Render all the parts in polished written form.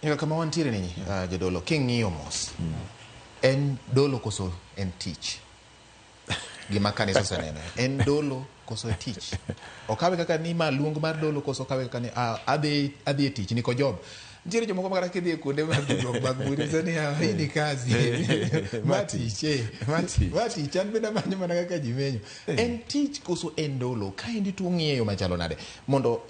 Nyaka kama wantiere ni jadolo king'iyo mos. En dolo koso en tich. Gima kanisa oseneno. En dolo koso tich. Okawe kaka ni ma luong mar dolo koso kawe kaka ni adhi e tich niko job. Nitiere jomoko makata kidhi kuonde mag tudruok mag mbui ni hii ni kazi. Mati chan benda manyo mana kaka ji menyo. En tich koso en dolo. Ka endi tu ng'iyo machalo nade. Mondo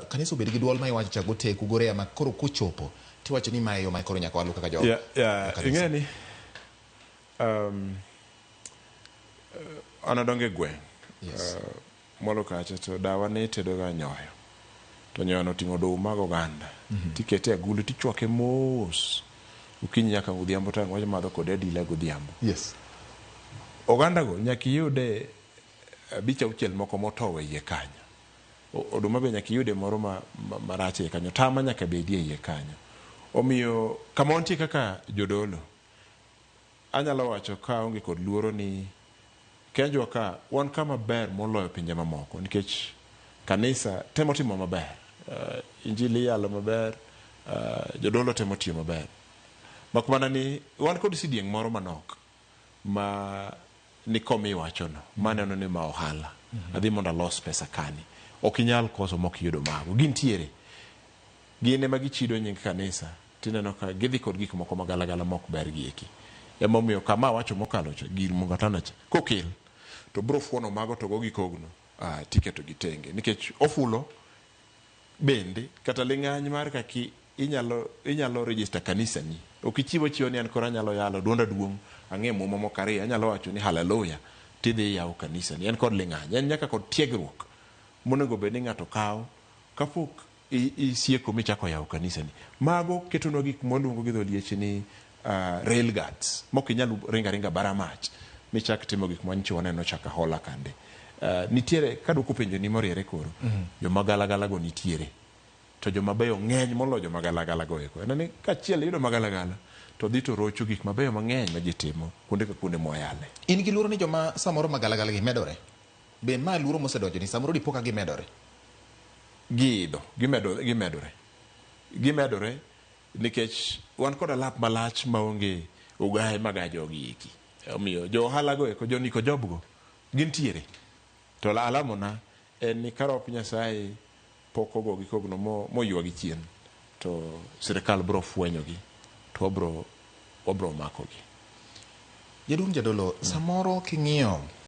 kanisa obed gi duol ma iwacho cha goteku gore ma koro kuchopo. Tiwacho ni mae yo ma koro nyaka walu kaka job. Ing'eni anadonge gweng'. Molo kacha to dawa ne tedo ga nyoyo. To nyoyo no tingo do mag oganda. Tikete agulu tichwake mos. Ukinyi nyaka godhiambo tang' wacho madho kode adila godhiambo. Yes. Oganda go nyaka yude bicha uchiel moko motowe iye kanyo. Oduma be nyaka yude moro marach iye kanyo. Tama nyaka bedie iye kanyo. Omiyo kama ontie kaka jodolo. Anyalo wacho ka onge kod luoro ni kenjwa ka wan kama ber moloyo pinje mamoko nikech kanisa temo timo maber. Injili yalo maber, jodolo temo tiyo maber. Makmana ni wan kod sidieng' moro manok ma ni komi wacho no maneno ni ma ohala. Adhi mondo alos pesa kani. Ok inyal koso mok yudo mago. Gintiere. Gine ma gichido nying kanisa tineno ka gidhi kod gik moko magalagala mok ber gieki. Emomiyo kama wacho mokalo cha gir mungatana cha kokel to bro fuono mago to go gikogno tiketo gitenge nikech ofulo bende kata ling'any mar kaki inyalo register kanisa ni okichiwo chiwo ni an kora nyalo yalo duonda duong' ang'e muma mokari anyalo wacho ni haleluya tidhi yawo kanisa ni en kod ling'any en nyaka kod tiegruok monego bed ni ng'ato kawo kapok isieko michako yawo kanisa ni mago ketonwa gik monduongo gi dholiech ni rail guards mok inyalo ringa baramach michak timo gik mancho waneno chaka hola kande nitiere kaduoko penjo ni moriere koro joma galagala go nitiere to joma beyo ng'eny molo joma galagala go eko enani kachiel yudo magalagala to dhi to rocho gik mabeyo mang'eny ma ji timo kuonde ka kuonde moyale. In gi luoro ni joma samoro magalagala gi medore be ma luoro mosedonjo ni samoro dipoka gimedore gimedore nikech wan kod alap malach maonge ugae magajo gi iki. Omiyo jo ohala go eko joniko jobgo gintiere. To alamona en ni karop Nyasaye pok ogo gikogno moywa gi chien to sirikal bro fwenyogi to obro makogi. Jadolo samoro king'iyo